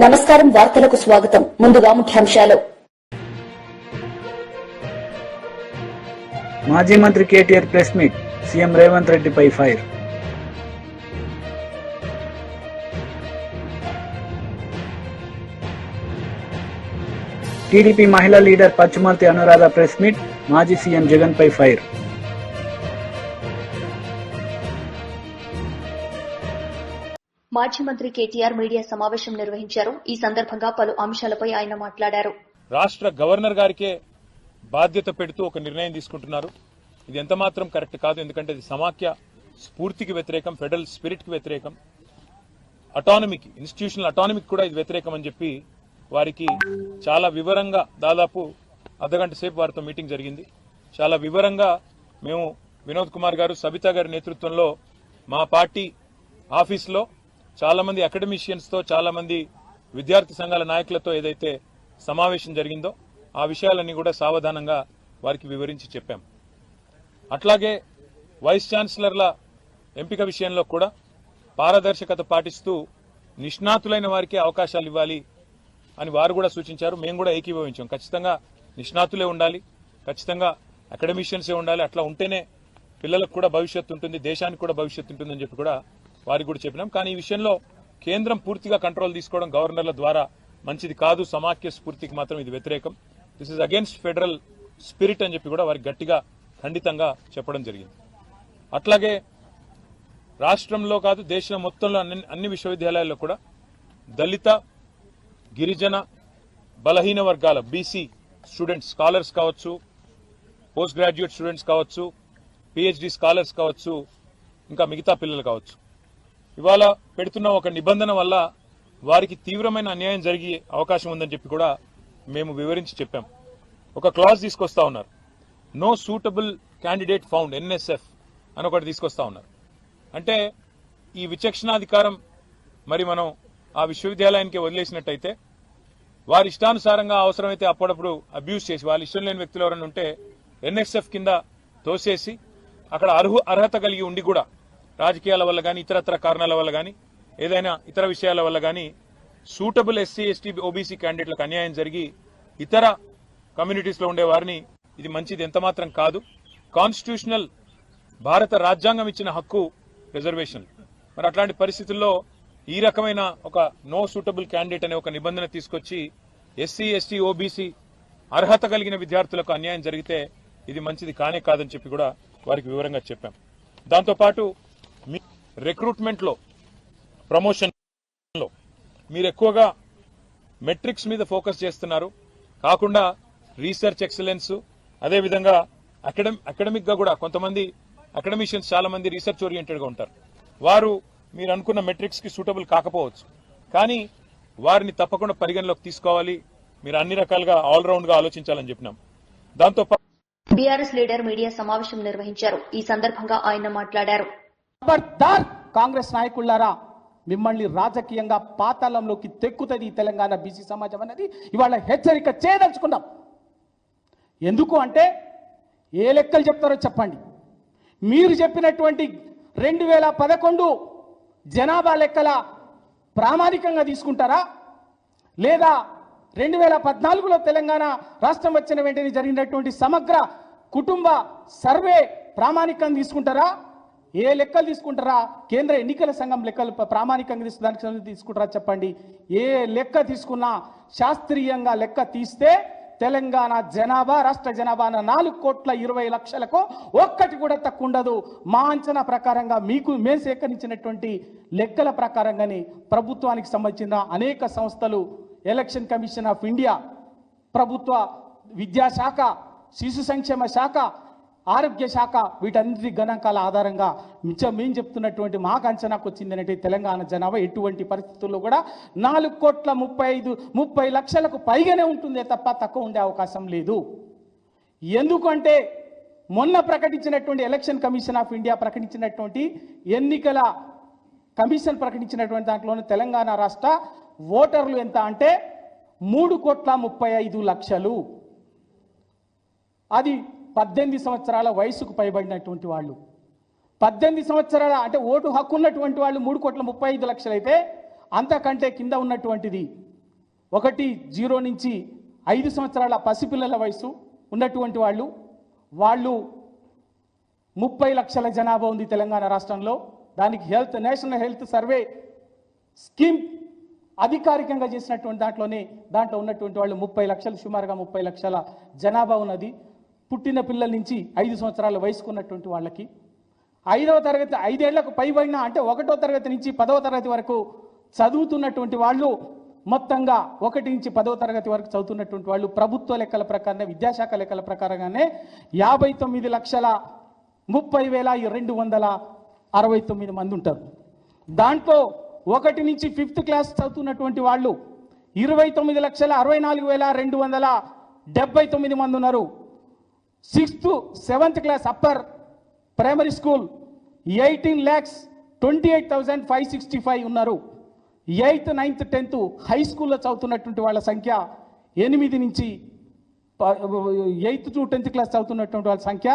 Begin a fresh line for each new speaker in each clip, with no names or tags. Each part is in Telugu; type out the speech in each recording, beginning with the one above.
నమస్కారం వార్తలకు స్వాగతం ముందుగా ముఖ్యాంశాలు
మాజీ మంత్రి KTR press meet CM Revanth రెడ్డిపై ఫైర్ టీడీపీ మహిళా లీడర్ పచ్చుమర్తి అనురాధ ప్రెస్ మీట్ మాజీ సీఎం జగన్ పై ఫైర్
మాజీ మంత్రి కేటీఆర్ మీడియా సమావేశం నిర్వహించారు. ఈ సందర్భంగా పలు అంశాలపై ఆయన మాట్లాడారు.
రాష్ట్ర గవర్నర్ గారికే బాధ్యత పెడుతూ ఒక నిర్ణయం తీసుకుంటున్నారు. ఇది ఎంత మాత్రం కరెక్ట్ కాదు. ఎందుకంటే ఇది సమాఖ్య స్ఫూర్తికి వ్యతిరేకం, ఫెడరల్ స్పిరిట్ కి వ్యతిరేకం, అటానమీకి, ఇన్స్టిట్యూషనల్ అటానమీకి కూడా ఇది వ్యతిరేకం అని చెప్పి వారికి చాలా వివరంగా దాదాపు అర్ధగంట సేపు వారితో మీటింగ్ జరిగింది. చాలా వివరంగా మేము వినోద్ కుమార్ గారు, సబితా గారి నేతృత్వంలో మా పార్టీ ఆఫీసులో చాలా మంది అకాడమిషియన్స్ తో, చాలా మంది విద్యార్థి సంఘాల నాయకులతో ఏదైతే సమావేశం జరిగిందో ఆ విషయాలన్నీ కూడా సావధానంగా వారికి వివరించి చెప్పాం. అట్లాగే వైస్ ఛాన్సలర్ల ఎంపిక విషయంలో కూడా పారదర్శకత పాటిస్తూ నిష్ణాతులైన వారికి అవకాశాలు ఇవ్వాలి అని వారు కూడా సూచించారు. మేము కూడా ఏకీభవించాం. ఖచ్చితంగా నిష్ణాతులే ఉండాలి, ఖచ్చితంగా అకాడమిషియన్సే ఉండాలి. అట్లా ఉంటేనే పిల్లలకు కూడా భవిష్యత్తు ఉంటుంది, దేశానికి కూడా భవిష్యత్తు ఉంటుందని చెప్పి కూడా వారికి కూడా చెప్పినాం. కానీ ఈ విషయంలో కేంద్రం పూర్తిగా కంట్రోల్ తీసుకోవడం గవర్నర్ల ద్వారా మంచిది కాదు. సమాఖ్య స్ఫూర్తికి మాత్రం ఇది వ్యతిరేకం. This is against federal spirit అని చెప్పి కూడా వారికి గట్టిగా ఖండితంగా చెప్పడం జరిగింది. అట్లాగే రాష్ట్రంలో కాదు దేశం మొత్తంలో అన్ని విశ్వవిద్యాలయాల్లో కూడా దళిత, గిరిజన, బలహీన వర్గాల బీసీ స్టూడెంట్స్, స్కాలర్స్ కావచ్చు, పోస్ట్ గ్రాడ్యుయేట్ స్టూడెంట్స్ కావచ్చు, పిహెచ్డి స్కాలర్స్ కావచ్చు, ఇంకా మిగతా పిల్లలు కావచ్చు, ఇవాళ పెడుతున్న ఒక నిబంధన వల్ల వారికి తీవ్రమైన అన్యాయం జరిగే అవకాశం ఉందని చెప్పి కూడా మేము వివరించి చెప్పాం. ఒక క్లాజ్ తీసుకొస్తా ఉన్నారు, no suitable candidate found, NSF అని ఒకటి తీసుకొస్తా ఉన్నారు. అంటే ఈ విచక్షణాధికారం మరి మనం ఆ విశ్వవిద్యాలయానికి వదిలేసినట్టయితే వారి ఇష్టానుసారంగా అవసరమైతే అప్పుడప్పుడు అబ్యూజ్ చేసి వాళ్ళ ఇష్టం లేని వ్యక్తులు ఎవరైనా ఉంటే ఎన్ఎస్ఎఫ్ కింద తోసేసి అక్కడ అర్హత కలిగి ఉండి కూడా రాజకీయాల వల్ల కానీ ఇతరత్ర కారణాల వల్ల కానీ ఏదైనా ఇతర విషయాల వల్ల కానీ సూటబుల్ ఎస్సీ, ఎస్టీ, ఓబీసీ క్యాండిడేట్లకు అన్యాయం జరిగి ఇతర కమ్యూనిటీస్ లో ఉండే వారిని ఇది మంచిది ఎంతమాత్రం కాదు. కాన్స్టిట్యూషనల్ భారత రాజ్యాంగం ఇచ్చిన హక్కు రిజర్వేషన్. మరి అట్లాంటి పరిస్థితుల్లో ఈ రకమైన ఒక నో సూటబుల్ క్యాండిడేట్ అనే ఒక నిబంధన తీసుకొచ్చి ఎస్సీ, ఎస్టీ, ఓబీసీ అర్హత కలిగిన విద్యార్థులకు అన్యాయం జరిగితే ఇది మంచిది కానే కాదని చెప్పి కూడా వారికి వివరంగా చెప్పాం. దాంతోపాటు రిక్రూట్మెంట్ లో, ప్రమోషన్ లో మీరు ఎక్కువగా మెట్రిక్స్ మీద ఫోకస్ చేస్తున్నారు కాకుండా రీసెర్చ్ ఎక్సలెన్స్, అదేవిధంగా అకాడమిక్ గా కూడా కొంతమంది అకాడమిషియన్స్ చాలా మంది రీసెర్చ్ ఓరియంటెడ్ గా ఉంటారు. వారు మీరు అనుకున్న మెట్రిక్స్ కి సూటబుల్ కాకపోవచ్చు, కానీ వారిని తప్పకుండా పరిగణలోకి తీసుకోవాలి. మీరు అన్ని రకాలుగా ఆల్రౌండ్ గా ఆలోచించాలని చెప్పినాం. దాంతో
బీఆర్ఎస్ లీడర్ మీడియా సమావేశం నిర్వహించారు. ఈ సందర్భంగా ఆయన మాట్లాడారు.
కాంగ్రెస్ నాయకులారా, మిమ్మల్ని రాజకీయంగా పాతాళంలోకి తెక్కుతుంది తెలంగాణ బీసీ సమాజం అనేది ఇవాళ హెచ్చరిక చేయదలుచుకున్నాం. ఎందుకు అంటే ఏ లెక్కలు చెప్తారో చెప్పండి. మీరు చెప్పినటువంటి 2011 జనాభా లెక్కల ప్రామాణికంగా తీసుకుంటారా, లేదా 2014లో తెలంగాణ రాష్ట్రం వచ్చిన వెంటనే జరిగినటువంటి సమగ్ర కుటుంబ సర్వే ప్రామాణికంగా తీసుకుంటారా, ఏ లెక్కలు తీసుకుంటారా, కేంద్ర ఎన్నికల సంఘం లెక్కలు ప్రామాణికంగా తీసుకుంటారా చెప్పండి. ఏ లెక్క తీసుకున్నా శాస్త్రీయంగా లెక్క తీస్తే తెలంగాణ జనాభా, రాష్ట్ర జనాభా 4,20,00,000కు ఒక్కటి కూడా తక్కువ ఉండదు. మా అంచనా ప్రకారంగా మేము సేకరించినటువంటి లెక్కల ప్రకారంగానే ప్రభుత్వానికి సంబంధించిన అనేక సంస్థలు, ఎలక్షన్ కమిషన్ ఆఫ్ ఇండియా, ప్రభుత్వ విద్యాశాఖ, శిశు సంక్షేమ శాఖ, ఆరోగ్య శాఖ, వీటన్నిటి గణాంకాల ఆధారంగా మేము చెప్తున్నటువంటి మాకు అంచనాకు వచ్చిందంటే తెలంగాణ జనాభా ఎటువంటి పరిస్థితుల్లో కూడా 4,30,00,000కు పైగానే ఉంటుందే తప్ప తక్కువ ఉండే అవకాశం లేదు. ఎందుకంటే మొన్న ప్రకటించినటువంటి ఎలక్షన్ కమిషన్ ఆఫ్ ఇండియా ప్రకటించినటువంటి ఎన్నికల కమిషన్ ప్రకటించినటువంటి దాంట్లోనే తెలంగాణ రాష్ట్ర ఓటర్లు ఎంత అంటే 3,35,00,000. అది 18 సంవత్సరాల వయసుకు పైబడినటువంటి వాళ్ళు. 18 సంవత్సరాల అంటే ఓటు హక్కు ఉన్నటువంటి వాళ్ళు 3,35,00,000 అయితే అంతకంటే కింద ఉన్నటువంటిది 0 నుంచి 5 సంవత్సరాల పసిపిల్లల వయసు ఉన్నటువంటి వాళ్ళు 30 లక్షల జనాభా ఉంది తెలంగాణ రాష్ట్రంలో. దానికి నేషనల్ హెల్త్ సర్వే స్కీమ్ అధికారికంగా చేసినటువంటి దాంట్లో ఉన్నటువంటి వాళ్ళు 30 లక్షలు, సుమారుగా 30 లక్షల జనాభా ఉన్నది. పుట్టిన పిల్లల నుంచి 5 సంవత్సరాల వయసుకున్నటువంటి వాళ్ళకి 5వ తరగతి 5 ఏళ్లకు పైబడిన అంటే 1వ తరగతి నుంచి 10వ తరగతి వరకు చదువుతున్నటువంటి వాళ్ళు మొత్తంగా 1 నుంచి 10వ తరగతి వరకు చదువుతున్నటువంటి వాళ్ళు ప్రభుత్వ లెక్కల ప్రకారం విద్యాశాఖ లెక్కల ప్రకారంగానే 59,30,269 మంది ఉంటారు. దాంట్లో 1 నుంచి 5th క్లాస్ చదువుతున్నటువంటి వాళ్ళు 29,64,279 మంది ఉన్నారు. 6th 7th class upper primary school 18,28,565 ఉన్నారు. 8th 9th 10th హై స్కూల్లో చదువుతున్నటువంటి వాళ్ళ సంఖ్య 8 నుంచి 8th to 10th క్లాస్ చదువుతున్నటువంటి వాళ్ళ సంఖ్య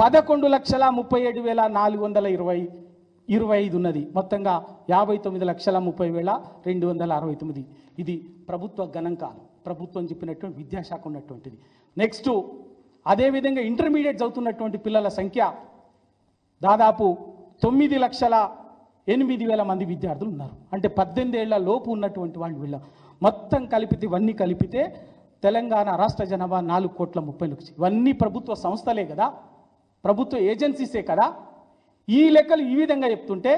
11,37,425 ఉన్నది. మొత్తంగా 59,30,269. ఇది ప్రభుత్వ గణాంకాలు, ప్రభుత్వం చెప్పినటువంటి విద్యాశాఖ ఉన్నటువంటిది. నెక్స్ట్ అదేవిధంగా ఇంటర్మీడియట్ చదువుతున్నటువంటి పిల్లల సంఖ్య దాదాపు 9,08,000 మంది విద్యార్థులు ఉన్నారు. అంటే 18 ఏళ్ల లోపు ఉన్నటువంటి వాళ్ళు వీళ్ళ మొత్తం కలిపితే ఇవన్నీ కలిపితే తెలంగాణ రాష్ట్ర జనాభా 4,30,00,000. ఇవన్నీ ప్రభుత్వ సంస్థలే కదా, ప్రభుత్వ ఏజెన్సీసే కదా. ఈ లెక్కలు ఈ విధంగా చెప్తుంటే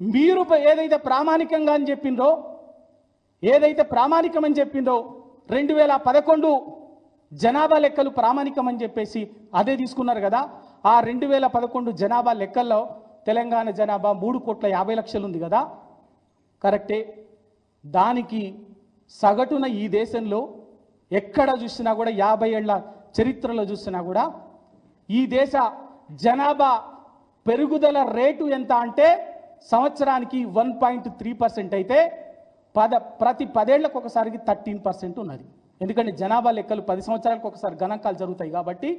మీరు ఏదైతే ప్రామాణికంగా అని చెప్పిందో, ఏదైతే ప్రామాణికమని చెప్పిందో 2011 జనాభా లెక్కలు ప్రామాణికమని చెప్పేసి అదే తీసుకున్నారు కదా. ఆ 2011 జనాభా లెక్కల్లో తెలంగాణ జనాభా 3,50,00,000 ఉంది కదా, కరెక్టే. దానికి సగటున ఈ దేశంలో ఎక్కడ చూసినా కూడా 50 ఏళ్ల చరిత్రలో చూసినా కూడా ఈ దేశ జనాభా పెరుగుదల రేటు ఎంత అంటే సంవత్సరానికి 1.3% అయితే ప్రతి 10 ఏళ్లకు ఒకసారికి 13% ఉన్నది. ఎందుకంటే జనాభా లెక్కలు 10 సంవత్సరాలకు ఒకసారి గణాంకాలు జరుగుతాయి కాబట్టి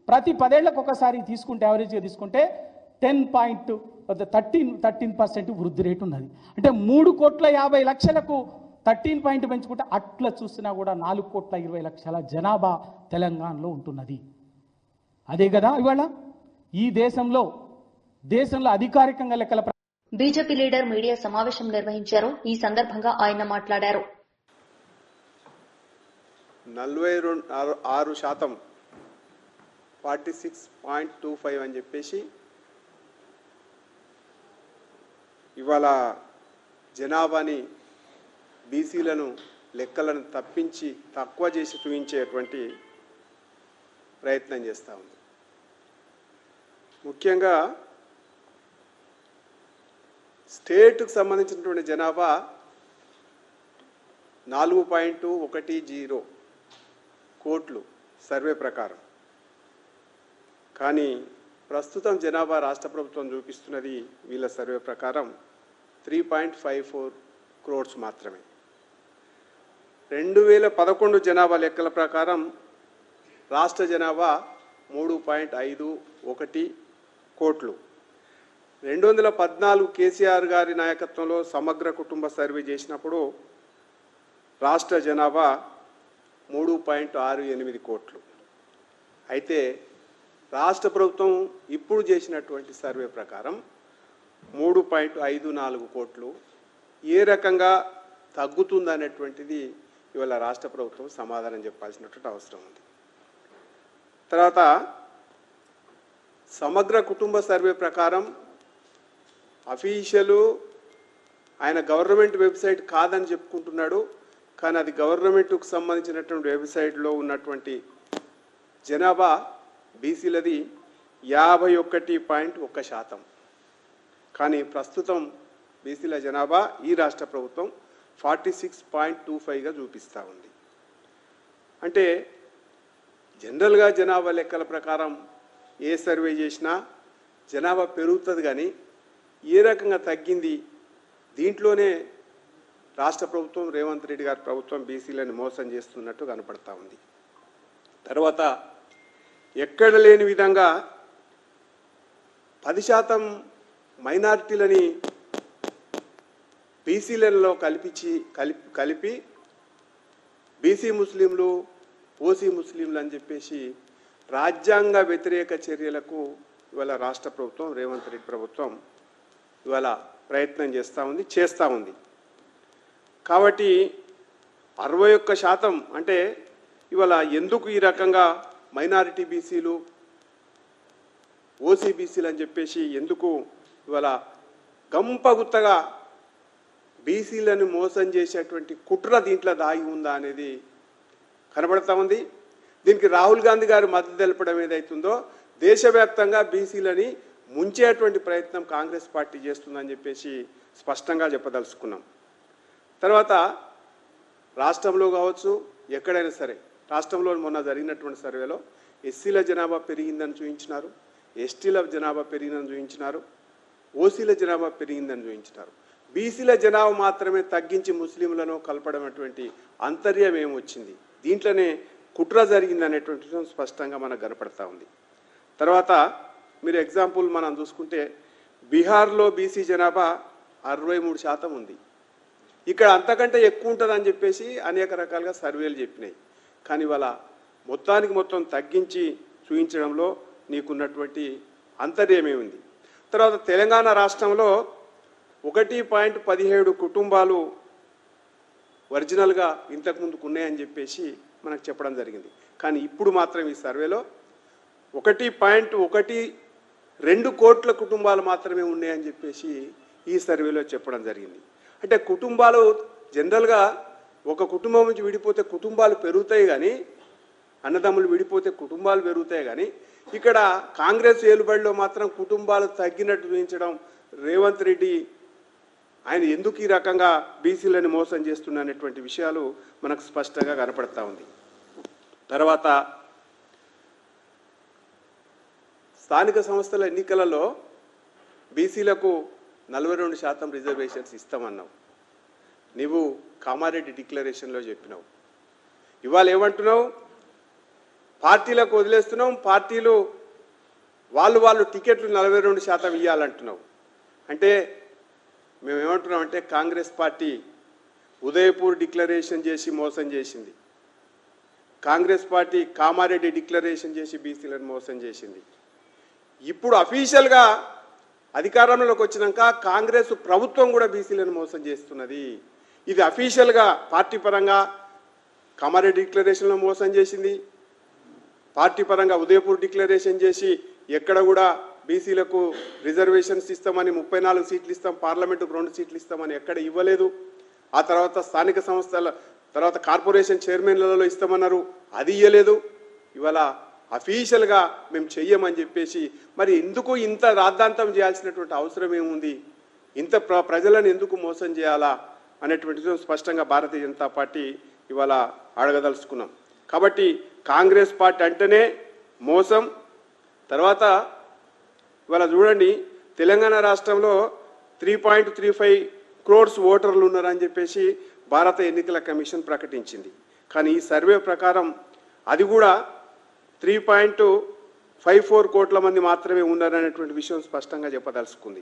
ప్రతి 10 ఏళ్లకు ఒకసారి తీసుకుంటే యావరేజ్గా తీసుకుంటే 13% వృద్ధి రేటు ఉన్నది. అంటే 3,50,00,000కు 13 పాయింట్ పెంచుకుంటే అట్లా చూసినా కూడా 4,20,00,000 జనాభా తెలంగాణలో ఉంటున్నది. అదే కదా ఇవాళ ఈ దేశంలో అధికారికంగా లెక్కల
బీజేపీ లీడర్ మీడియా సమావేశం నిర్వహించారు. ఈ సందర్భంగా ఆయన మాట్లాడారు.
46% 46.25 అని చెప్పేసి ఇవాళ జనాభాని బీసీలను లెక్కలను తప్పించి తక్కువ చేసి చూపించేటువంటి ప్రయత్నం చేస్తూ ఉంది. ముఖ్యంగా స్టేట్కు సంబంధించినటువంటి జనాభా 4.10 కోట్లు సర్వే ప్రకారం. కానీ ప్రస్తుతం జనాభా రాష్ట్ర ప్రభుత్వం చూపిస్తున్నది వీళ్ళ సర్వే ప్రకారం 3.54 crores మాత్రమే. 2011 జనాభా లెక్కల ప్రకారం రాష్ట్ర జనాభా 3.51 కోట్లు. 2014 కేసీఆర్ గారి నాయకత్వంలో సమగ్ర కుటుంబ సర్వే చేసినప్పుడు రాష్ట్ర జనాభా 3.68 కోట్లు. అయితే రాష్ట్ర ప్రభుత్వం ఇప్పుడు చేసినటువంటి సర్వే ప్రకారం 3.54 కోట్లు. ఏ రకంగా తగ్గుతుందనేటువంటిది ఇవాళ రాష్ట్ర ప్రభుత్వం సమాధానం చెప్పాల్సినటువంటి అవసరం ఉంది. తర్వాత సమగ్ర కుటుంబ సర్వే ప్రకారం అఫీషియలు ఆయన గవర్నమెంట్ వెబ్సైట్ కాదని చెప్పుకుంటున్నాడు. కానీ అది గవర్నమెంట్కు సంబంధించినటువంటి వెబ్సైట్లో ఉన్నటువంటి జనాభా బీసీలది 51.1%. కానీ ప్రస్తుతం బీసీల జనాభా ఈ రాష్ట్ర ప్రభుత్వం 46.25గా చూపిస్తూ ఉంది. అంటే జనరల్గా జనాభా లెక్కల ప్రకారం ఏ సర్వే చేసినా జనాభా పెరుగుతుంది, కానీ ఏ రకంగా తగ్గింది దీంట్లోనే రాష్ట్ర ప్రభుత్వం రేవంత్ రెడ్డి గారి ప్రభుత్వం బీసీలను మోసం చేస్తున్నట్టు కనపడతా ఉంది. తర్వాత ఎక్కడ లేని విధంగా 10% మైనారిటీలని బీసీలలో కలిపి బీసీ ముస్లింలు, ఓసీ ముస్లింలు అని చెప్పేసి రాజ్యాంగ వ్యతిరేక చర్యలకు ఇవాళ రాష్ట్ర ప్రభుత్వం, రేవంత్ రెడ్డి ప్రభుత్వం ఇవాళ ప్రయత్నం చేస్తూ ఉంది. కాబట్టి 61% అంటే ఇవాళ ఎందుకు ఈ రకంగా మైనారిటీ బీసీలు, ఓసీ బీసీలు అని చెప్పేసి ఎందుకు ఇవాళ గంపగుత్తగా బీసీలను మోసం చేసేటువంటి కుట్ర దీంట్లో దాగి ఉందా అనేది కనబడతా ఉంది. దీనికి రాహుల్ గాంధీ గారు మద్దతు తెలపడం ఏదైతుందో దేశవ్యాప్తంగా బీసీలని ముంచేటువంటి ప్రయత్నం కాంగ్రెస్ పార్టీ చేస్తుందని చెప్పేసి స్పష్టంగా చెప్పదలుచుకున్నాం. తర్వాత రాష్ట్రంలో కావచ్చు, ఎక్కడైనా సరే రాష్ట్రంలో మొన్న జరిగినటువంటి సర్వేలో ఎస్సీల జనాభా పెరిగిందని చూపించినారు, ఎస్టీల జనాభా పెరిగిందని చూపించినారు, ఓసీల జనాభా పెరిగిందని చూపించినారు. బీసీల జనాభా మాత్రమే తగ్గించి ముస్లింలను కలపడం అటువంటి అంతర్యం ఏమొచ్చింది, దీంట్లోనే కుట్ర జరిగింది అనేటువంటి విషయం స్పష్టంగా మనకు కనపడతా ఉంది. తర్వాత మీరు ఎగ్జాంపుల్ మనం చూసుకుంటే బీహార్లో బీసీ జనాభా 63% ఉంది. ఇక్కడ అంతకంటే ఎక్కువ ఉంటుందని చెప్పేసి అనేక రకాలుగా సర్వేలు చెప్పినాయి. కానీ ఇవాళ మొత్తానికి మొత్తం తగ్గించి చూపించడంలో నీకున్నటువంటి అంతర్యమే ఉంది. తర్వాత తెలంగాణ రాష్ట్రంలో 1.17 కుటుంబాలు ఒరిజినల్గా ఇంతకుముందుకు ఉన్నాయని చెప్పేసి మనకు చెప్పడం జరిగింది. కానీ ఇప్పుడు మాత్రం ఈ సర్వేలో 1.12 కోట్ల కుటుంబాలు మాత్రమే ఉన్నాయని చెప్పేసి ఈ సర్వేలో చెప్పడం జరిగింది. అంటే కుటుంబాలు జనరల్గా ఒక కుటుంబం నుంచి విడిపోతే కుటుంబాలు పెరుగుతాయి కానీ, అన్నదమ్ములు విడిపోతే కుటుంబాలు పెరుగుతాయి కానీ, ఇక్కడ కాంగ్రెస్ ఏలుబడిలో మాత్రం కుటుంబాలు తగ్గినట్టు చూపించడం రేవంత్ రెడ్డి ఆయన ఎందుకు ఈ రకంగా బీసీలను మోసం చేస్తున్నటువంటి విషయాలు మనకు స్పష్టంగా కనపడతా ఉంది. తర్వాత స్థానిక సంస్థల ఎన్నికలలో బీసీలకు 42% రిజర్వేషన్స్ ఇస్తామన్నావు. నీవు కామారెడ్డి డిక్లరేషన్లో చెప్పినావు. ఇవాళ ఏమంటున్నావు? పార్టీలకు వదిలేస్తున్నాం, పార్టీలు వాళ్ళు టికెట్లు 42% ఇవ్వాలంటున్నావు. అంటే మేమేమంటున్నాం అంటే కాంగ్రెస్ పార్టీ ఉదయపూర్ డిక్లరేషన్ చేసి మోసం చేసింది, కాంగ్రెస్ పార్టీ కామారెడ్డి డిక్లరేషన్ చేసి బీసీలను మోసం చేసింది. ఇప్పుడు అఫీషియల్గా అధికారంలోకి వచ్చినాక కాంగ్రెస్ ప్రభుత్వం కూడా బీసీలను మోసం చేస్తున్నది. ఇది అఫీషియల్గా పార్టీ పరంగా కామారెడ్డి డిక్లరేషన్లో మోసం చేసింది, పార్టీ పరంగా ఉదయపూర్ డిక్లరేషన్ చేసి ఎక్కడ కూడా బీసీలకు రిజర్వేషన్స్ ఇస్తామని 34 సీట్లు ఇస్తాం, పార్లమెంటుకు 2 సీట్లు ఇస్తామని ఎక్కడ ఇవ్వలేదు. ఆ తర్వాత స్థానిక సంస్థల తర్వాత కార్పొరేషన్ చైర్మన్లలో ఇస్తామన్నారు, అది ఇవ్వలేదు. ఇవాళ అఫీషియల్గా మేము చెయ్యమని చెప్పేసి మరి ఎందుకు ఇంత రాద్ధాంతం చేయాల్సినటువంటి అవసరం ఏముంది, ఇంత ప్రజలను ఎందుకు మోసం చేయాలా అనేటువంటిది స్పష్టంగా భారతీయ జనతా పార్టీ ఇవాళ అడగదలుచుకున్నాం. కాబట్టి కాంగ్రెస్ పార్టీ అంటేనే మోసం. తర్వాత ఇవాళ చూడండి, తెలంగాణ రాష్ట్రంలో 3.35 crores ఓటర్లు ఉన్నారని చెప్పేసి భారత ఎన్నికల కమిషన్ ప్రకటించింది. కానీ ఈ సర్వే ప్రకారం అది కూడా 3.54 కోట్ల మంది మాత్రమే ఉన్నారనేటువంటి విషయం స్పష్టంగా చెప్పదలుచుకుంది.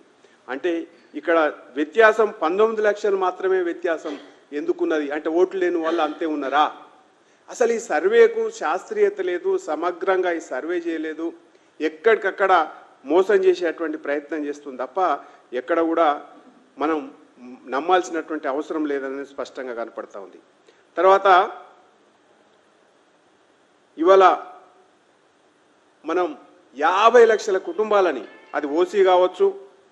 అంటే ఇక్కడ వ్యత్యాసం 19 లక్షలు మాత్రమే వ్యత్యాసం ఎందుకున్నది అంటే ఓట్లు లేని వాళ్ళు అంతే ఉన్నారా? అసలు ఈ సర్వేకు శాస్త్రీయత లేదు, సమగ్రంగా ఈ సర్వే చేయలేదు, ఎక్కడికక్కడ మోసం చేసేటువంటి ప్రయత్నం చేస్తుంది తప్ప ఎక్కడ కూడా మనం నమ్మాల్సినటువంటి అవసరం లేదని స్పష్టంగా కనపడతా ఉంది. తర్వాత ఇవాళ మనం 50 లక్షల కుటుంబాలని, అది ఓసీ కావచ్చు,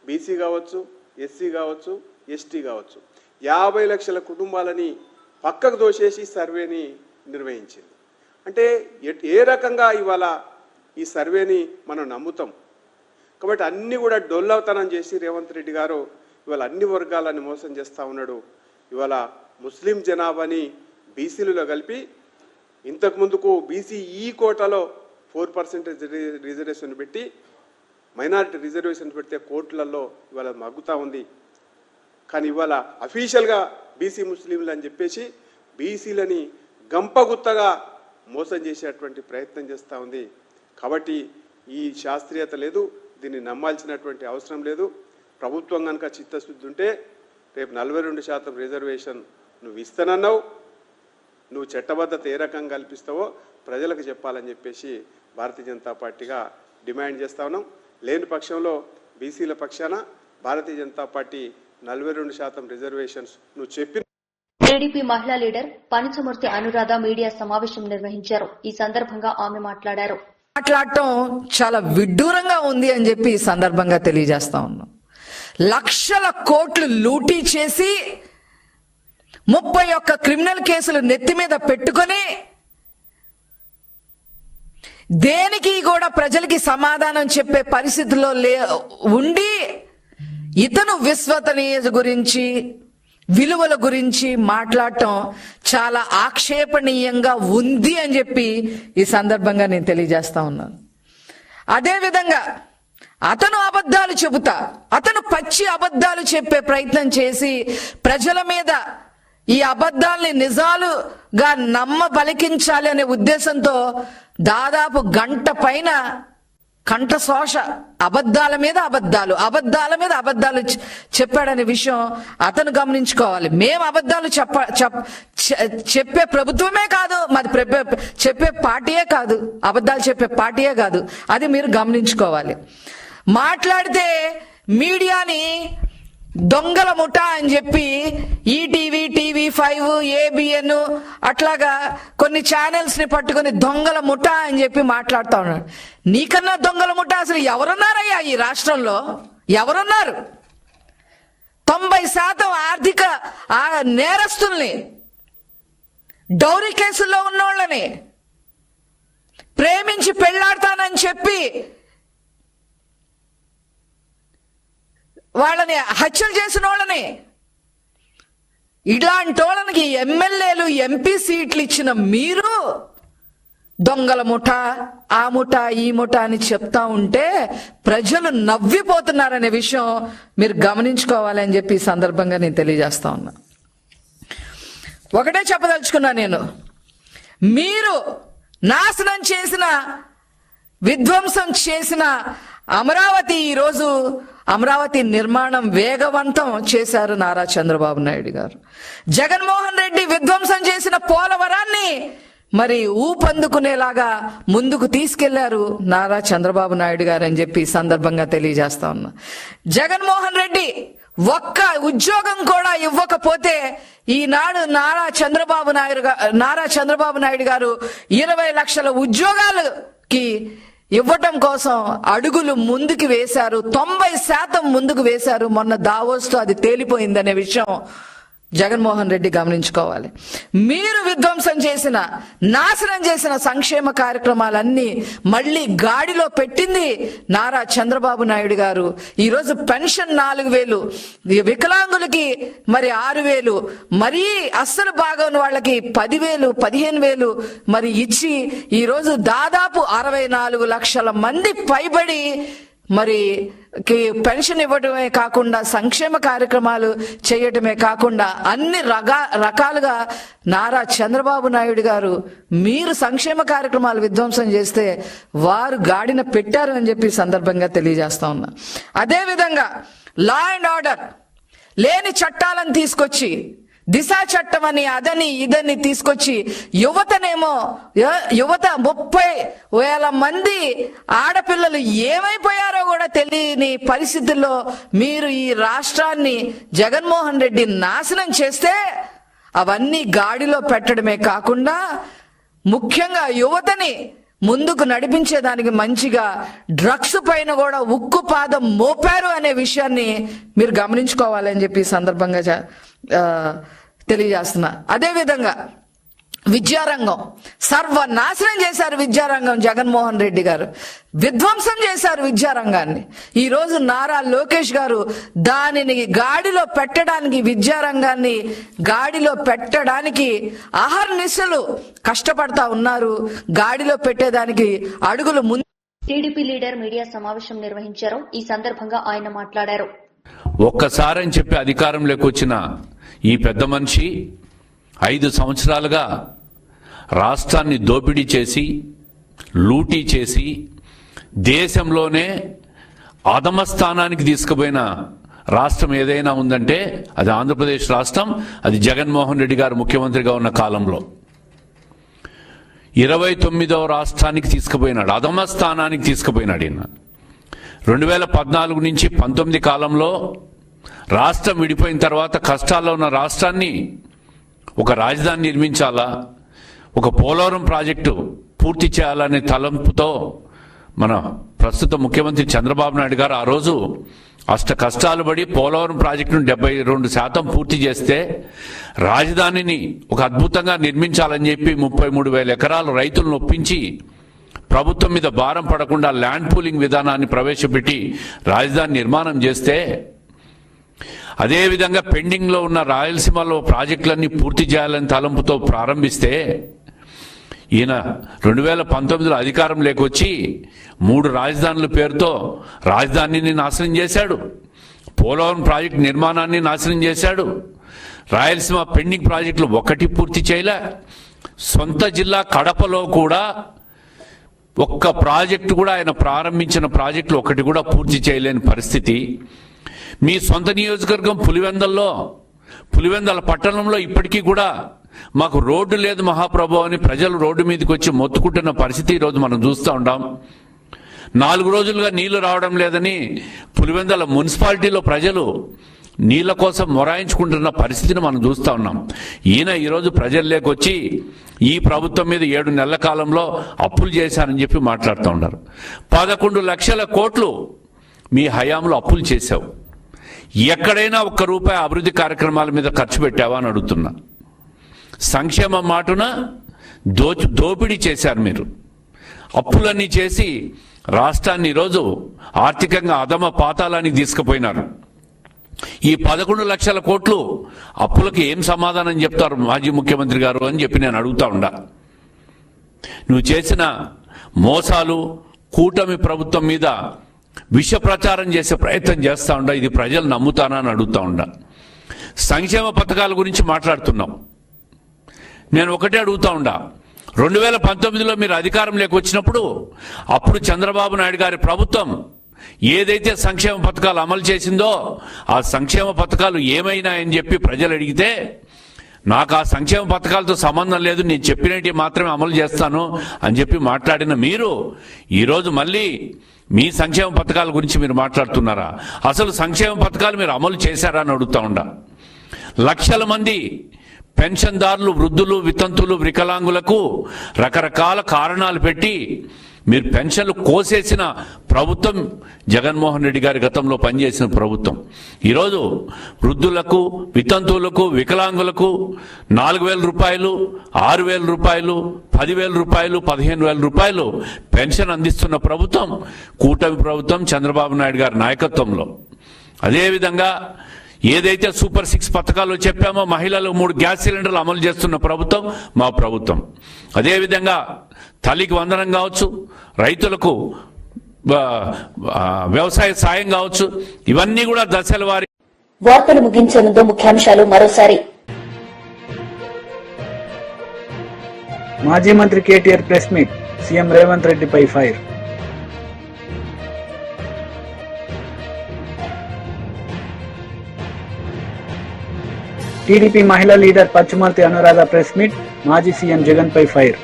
బీసీ కావచ్చు, ఎస్సీ కావచ్చు, ఎస్టీ కావచ్చు, 50 లక్షల కుటుంబాలని పక్కకు దోసేసి సర్వేని నిర్వహించింది. అంటే ఏ రకంగా ఇవాళ ఈ సర్వేని మనం నమ్ముతాం? కాబట్టి అన్నీ కూడా డొల్లవతనం చేసి రేవంత్ రెడ్డి గారు ఇవాళ అన్ని వర్గాలని మోసం చేస్తూ ఉన్నాడు. ఇవాళ ముస్లిం జనాభాని బీసీలలో కలిపి ఇంతకుముందుకు బీసీ ఈ కోటాలో 4% రిజర్వేషన్ పెట్టి మైనారిటీ రిజర్వేషన్ పెడితే కోట్లలో ఇవాళ మగ్గుతూ ఉంది. కానీ ఇవాళ అఫీషియల్గా బీసీ ముస్లింలు అని చెప్పేసి బీసీలని గంపగుత్తగా మోసం చేసేటువంటి ప్రయత్నం చేస్తూ ఉంది. కాబట్టి ఈ శాస్త్రీయత లేదు, దీన్ని నమ్మాల్సినటువంటి అవసరం లేదు. ప్రభుత్వం కనుక చిత్తశుద్ధి ఉంటే రేపు 42% రిజర్వేషన్ నువ్వు ఇస్తానన్నావు, నువ్వు చట్టబద్ధత ఏ రకంగా కల్పిస్తావో ప్రజలకు చెప్పాలని చెప్పేసి భారతీయ జనతా పార్టీగా డిమాండ్ చేస్తా ఉన్నాం. లేని పక్షంలో బీసీల పక్షాన భారతీయ జనతా పార్టీ 42% రిజర్వేషన్స్ నువ్వు చెప్పిన.
టీడీపీ మహిళా లీడర్ పనిచమూర్తి అనురాధ మీడియా సమావేశం నిర్వహించారు. ఈ సందర్భంగా ఆమె మాట్లాడారు.
మాట్లాడటం చాలా విడ్డూరంగా ఉంది అని చెప్పి ఈ సందర్భంగా తెలియజేస్తా ఉన్నాం. లక్షల కోట్లు లూటీ చేసి 31 క్రిమినల్ కేసులు నెత్తి మీద పెట్టుకొని దేనికి కూడా ప్రజలకి సమాధానం చెప్పే పరిస్థితిలో ఉండి ఇతను విశ్వసనీయత గురించి విలువల గురించి మాట్లాడటం చాలా ఆక్షేపణీయంగా ఉంది అని చెప్పి ఈ సందర్భంగా నేను తెలియజేస్తా ఉన్నాను. అదేవిధంగా అతను అబద్ధాలు చెబుతా, అతను పచ్చి అబద్ధాలు చెప్పే ప్రయత్నం చేసి ప్రజల మీద ఈ అబద్ధాల్ని నిజాలుగా బలికించాలి అనే ఉద్దేశంతో దాదాపు గంట పైన కంఠశోష అబద్ధాల మీద అబద్ధాలు చెప్పాడనే విషయం అతను గమనించుకోవాలి. మేము అబద్ధాలు చెప్పే ప్రభుత్వమే కాదు, మాది చెప్పే పార్టీయే కాదు, అబద్ధాలు చెప్పే పార్టీయే కాదు. అది మీరు గమనించుకోవాలి. మాట్లాడితే మీడియాని దొంగల ముఠా అని చెప్పి ఈటీవీ, TV5, ABN అట్లాగా కొన్ని ఛానల్స్ ని పట్టుకుని దొంగల ముఠా అని చెప్పి మాట్లాడుతా ఉన్నాడు. నీకన్నా దొంగల ముఠా అసలు ఎవరున్నారయ్యా ఈ రాష్ట్రంలో? ఎవరున్నారు? 90% ఆర్థిక నేరస్తుల్ని, డౌరీ కేసుల్లో ఉన్నోళ్ళని, ప్రేమించి పెళ్లాడతానని చెప్పి వాళ్ళని హత్యలు చేసిన వాళ్ళని, ఇలాంటి వాళ్ళకి ఎమ్మెల్యేలు, MP సీట్లు ఇచ్చిన మీరు దొంగల ముఠా, ఆ ముఠా, ఈ ముఠా అని చెప్తా ఉంటే ప్రజలు నవ్విపోతున్నారనే విషయం మీరు గమనించుకోవాలి అని చెప్పి ఈ సందర్భంగా నేను తెలియజేస్తా ఉన్నా. ఒకటే చెప్పదలుచుకున్నా నేను, మీరు నాశనం చేసిన, విధ్వంసం చేసిన అమరావతి, ఈరోజు అమరావతి నిర్మాణం వేగవంతం చేశారు నారా చంద్రబాబు నాయుడు గారు. జగన్మోహన్ రెడ్డి విధ్వంసం చేసిన పోలవరాన్ని మరి ఊపందుకునేలాగా ముందుకు తీసుకెళ్లారు నారా చంద్రబాబు నాయుడు గారు అని చెప్పి సందర్భంగా తెలియజేస్తా ఉన్నా. జగన్మోహన్ రెడ్డి ఒక్క ఉద్యోగం కూడా ఇవ్వకపోతే ఈనాడు నారా చంద్రబాబు నాయుడు గారు 20 లక్షల ఉద్యోగాలకి ఇవ్వటం కోసం అడుగులు ముందుకు వేశారు. 90% ముందుకు వేశారు. మొన్న దావోస్తో అది తేలిపోయిందనే విషయం జగన్మోహన్ రెడ్డి గమనించుకోవాలి. మీరు విధ్వంసం చేసిన, నాశనం చేసిన సంక్షేమ కార్యక్రమాలన్నీ మళ్ళీ గాడిలో పెట్టింది నారా చంద్రబాబు నాయుడు గారు. ఈరోజు పెన్షన్ 4000, వికలాంగులకి మరి 6000, మరీ అస్సలు బాగోని వాళ్ళకి 10,000, 15,000 మరి ఇచ్చి ఈరోజు దాదాపు 64 లక్షల మంది పైబడి మరి పెన్షన్ ఇవ్వడమే కాకుండా సంక్షేమ కార్యక్రమాలు చేయటమే కాకుండా అన్ని రకాలుగా నారా చంద్రబాబు నాయుడు గారు మీరు సంక్షేమ కార్యక్రమాలు విధ్వంసం చేస్తే వారు గాడిన పెట్టారు అని చెప్పి సందర్భంగా తెలియజేస్తా ఉన్నా. అదేవిధంగా లా అండ్ ఆర్డర్ లేని చట్టాలను తీసుకొచ్చి, దిశా చట్టం అని అదని ఇదని తీసుకొచ్చి యువత 30,000 మంది ఆడపిల్లలు ఏమైపోయారో కూడా తెలియని పరిస్థితుల్లో మీరు ఈ రాష్ట్రాన్ని జగన్మోహన్ రెడ్డి నాశనం చేస్తే అవన్నీ గాడిలో పెట్టడమే కాకుండా ముఖ్యంగా యువతని ముందుకు నడిపించేదానికి మంచిగా డ్రగ్స్ పైన కూడా ఉక్కు పాదం మోపారు అనే విషయాన్ని మీరు గమనించుకోవాలని చెప్పి సందర్భంగా తెలియజేస్తున్నా. అదేవిధంగా విద్యారంగం సర్వనాశనం చేశారు. విద్యారంగం జగన్మోహన్ రెడ్డి గారు విధ్వంసం చేశారు విద్యారంగాన్ని. ఈరోజు నారా లోకేష్ గారు దానిని గాడిలో పెట్టడానికి, విద్యారంగాన్ని గాడిలో పెట్టడానికి అహర్నిశలు కష్టపడతా ఉన్నారు. గాడిలో పెట్టేదానికి అడుగులు ముందు.
టీడీపీ లీడర్ మీడియా సమావేశం నిర్వహించారు. ఈ సందర్భంగా ఆయన మాట్లాడారు.
ఒక్కసారని చెప్పి అధికారంలోకి వచ్చిన ఈ పెద్ద మనిషి 5 సంవత్సరాలుగా రాష్ట్రాన్ని దోపిడీ చేసి, లూటీ చేసి, దేశంలోనే అధమ స్థానానికి తీసుకుపోయిన రాష్ట్రం ఏదైనా ఉందంటే అది ఆంధ్రప్రదేశ్ రాష్ట్రం. అది జగన్మోహన్ రెడ్డి గారు ముఖ్యమంత్రిగా ఉన్న కాలంలో. 29వ రాష్ట్రానికి తీసుకుపోయినాడు, అధమ స్థానానికి తీసుకుపోయినాడు ఈయన. 2014 నుంచి 19 కాలంలో రాష్ట్రం విడిపోయిన తర్వాత కష్టాల్లో ఉన్న రాష్ట్రాన్ని ఒక రాజధాని నిర్మించాలా, ఒక పోలవరం ప్రాజెక్టు పూర్తి చేయాలనే తలంపుతో మన ప్రస్తుత ముఖ్యమంత్రి చంద్రబాబు నాయుడు గారు ఆ రోజు అష్ట కష్టాలు పడి పోలవరం ప్రాజెక్టును 72% పూర్తి చేస్తే రాజధానిని ఒక అద్భుతంగా నిర్మించాలని చెప్పి 33,000 ఎకరాలు రైతులను ఒప్పించి ప్రభుత్వం మీద భారం పడకుండా ల్యాండ్ పూలింగ్ విధానాన్ని ప్రవేశపెట్టి రాజధాని నిర్మాణం చేస్తే, అదేవిధంగా పెండింగ్లో ఉన్న రాయలసీమలో ప్రాజెక్టులన్నీ పూర్తి చేయాలని తలంపుతో ప్రారంభిస్తే ఈయన 2019లో అధికారం లేకొచ్చి 3 రాజధానుల పేరుతో రాజధానిని నాశనం చేశాడు, పోలవరం ప్రాజెక్టు నిర్మాణాన్ని నాశనం చేశాడు, రాయలసీమ పెండింగ్ ప్రాజెక్టులు ఒకటి పూర్తి చేయలే, సొంత జిల్లా కడపలో కూడా ఒక్క ప్రాజెక్టు కూడా ఆయన ప్రారంభించిన ప్రాజెక్టులు ఒకటి కూడా పూర్తి చేయలేని పరిస్థితి. మీ సొంత నియోజకవర్గం పులివెందల పట్టణంలో ఇప్పటికీ కూడా మాకు రోడ్డు లేదు మహాప్రభు అని ప్రజలు రోడ్డు మీదకి వచ్చి మొత్తుకుంటున్న పరిస్థితి ఈరోజు మనం చూస్తూ ఉంటాం. 4 రోజులుగా నీళ్లు రావడం లేదని పులివెందల మున్సిపాలిటీలో ప్రజలు నీళ్ల కోసం మొరాయించుకుంటున్న పరిస్థితిని మనం చూస్తూ ఉన్నాం. ఈయన ఈరోజు ప్రజల్లోకి వచ్చి ఈ ప్రభుత్వం మీద 7 నెలల కాలంలో అప్పులు చేశారని చెప్పి మాట్లాడుతూ ఉన్నారు. 11 లక్షల కోట్లు మీ హయాంలో అప్పులు చేశావు. ఎక్కడైనా ₹1 అభివృద్ధి కార్యక్రమాల మీద ఖర్చు పెట్టావా అని అడుగుతున్నా. సంక్షేమ మాటున దోపిడీ చేశారు మీరు. అప్పులన్నీ చేసి రాష్ట్రాన్ని ఈరోజు ఆర్థికంగా అధమ పాతాళానికి తీసుకుపోయినారు. ఈ 11 లక్షల కోట్లు అప్పులకి ఏం సమాధానం చెప్తారు మాజీ ముఖ్యమంత్రి గారు అని చెప్పి నేను అడుగుతా ఉండా. నువ్వు చేసిన మోసాలు, కూటమి ప్రభుత్వం మీద విష ప్రచారం చేసే ప్రయత్నం చేస్తూ ఉండా. ఇది ప్రజలు నమ్ముతానా అని అడుగుతా ఉండా. సంక్షేమ పథకాల గురించి మాట్లాడుతున్నాం. నేను ఒకటే అడుగుతా ఉండా, 2019లో మీరు అధికారంలోకి వచ్చినప్పుడు అప్పుడు చంద్రబాబు నాయుడు గారి ప్రభుత్వం ఏదైతే సంక్షేమ పథకాలు అమలు చేసిందో ఆ సంక్షేమ పథకాలు ఏమైనాయని చెప్పి ప్రజలు అడిగితే, నాకు ఆ సంక్షేమ పథకాలతో సంబంధం లేదు, నేను చెప్పినట్టు మాత్రమే అమలు చేస్తాను అని చెప్పి మాట్లాడిన మీరు ఈరోజు మళ్ళీ మీ సంక్షేమ పథకాల గురించి మీరు మాట్లాడుతున్నారా? అసలు సంక్షేమ పథకాలు మీరు అమలు చేశారా అని అడుగుతా ఉండా. లక్షల మంది పెన్షన్దారులు, వృద్ధులు, వితంతులు, వికలాంగులకు రకరకాల కారణాలు పెట్టి మీరు పెన్షన్లు కోసేసిన ప్రభుత్వం జగన్మోహన్ రెడ్డి గారి గతంలో పనిచేసిన ప్రభుత్వం. ఈరోజు వృద్ధులకు, వితంతువులకు, వికలాంగులకు 4,000 రూపాయలు, 6,000 రూపాయలు, 10,000 రూపాయలు, 15,000 రూపాయలు పెన్షన్ అందిస్తున్న ప్రభుత్వం కూటమి ప్రభుత్వం చంద్రబాబు నాయుడు గారి నాయకత్వంలో. అదేవిధంగా ఏదైతే సూపర్ 6 పథకాలు చెప్పామో మహిళలకు 3 గ్యాస్ సిలిండర్లు అమలు చేస్తున్న ప్రభుత్వం మా ప్రభుత్వం. అదేవిధంగా తల్లికి వందనం కావచ్చు, రైతులకు వ్యవసాయ సాయం కావచ్చు, ఇవన్నీ కూడా దశల వారి.
వార్తలు ముగించే ముందు ముఖ్యాంశాలు మరోసారి.
మాజీ మంత్రి KTR press meet, CM Revanth రెడ్డిపై ఫైర్. టీడీపీ మహిళా లీడర్ పచ్చుమర్తి అనురాధ ప్రెస్ మీట్, మాజీ సీఎం జగన్ పై ఫైర్.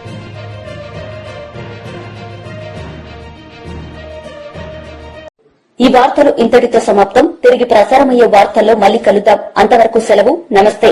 ఈ వార్తలు ఇంతటితో సమాప్తం. తిరిగి ప్రసారమయ్యే వార్తల్లో మళ్ళీ కలుద్దాం. అంతవరకు సెలవు. నమస్తే.